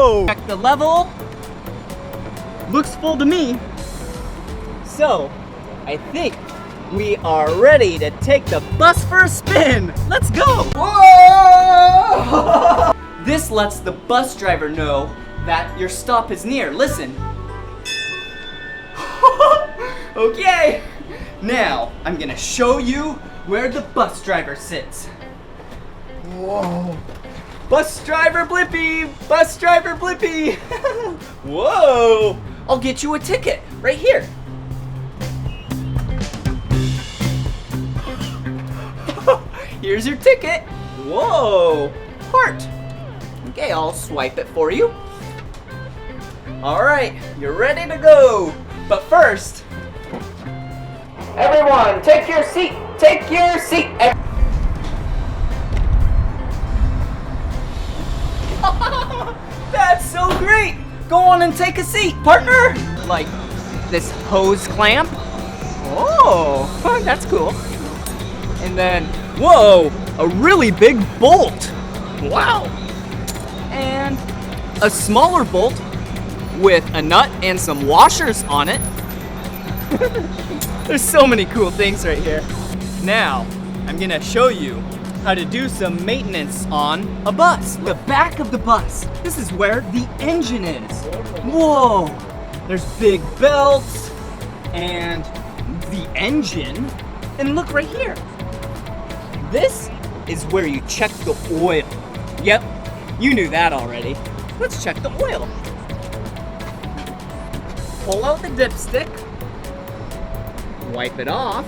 Whoa! Check the level. Looks full to me. So, I think we are ready to take the bus for a spin. Let's go! Whoa! This lets the bus driver know that your stop is near. Listen. Okay, now I'm gonna show you where the bus driver sits. Whoa. Bus driver Blippi! Bus driver Blippi! Whoa! I'll get you a ticket right here. Here's your ticket. Whoa! Heart. Okay, I'll swipe it for you. All right, you're ready to go. But first, everyone, take your seat. Take your seat. That's so great. Go on and take a seat, partner. Like this hose clamp. Oh, that's cool. And then, whoa, a really big bolt. Wow. And a smaller bolt with a nut and some washers on it. There's so many cool things right here. Now, I'm gonna show you how to do some maintenance on a bus. The back of the bus. This is where the engine is. Whoa! There's big belts and the engine. And look right here. This is where you check the oil. Yep, you knew that already. Let's check the oil. Pull out the dipstick. Wipe it off.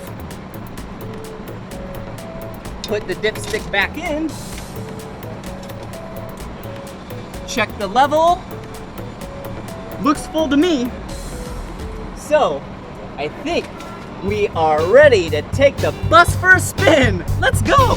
Put the dipstick back in. Check the level. Looks full to me. So, I think we are ready to take the bus for a spin. Let's go!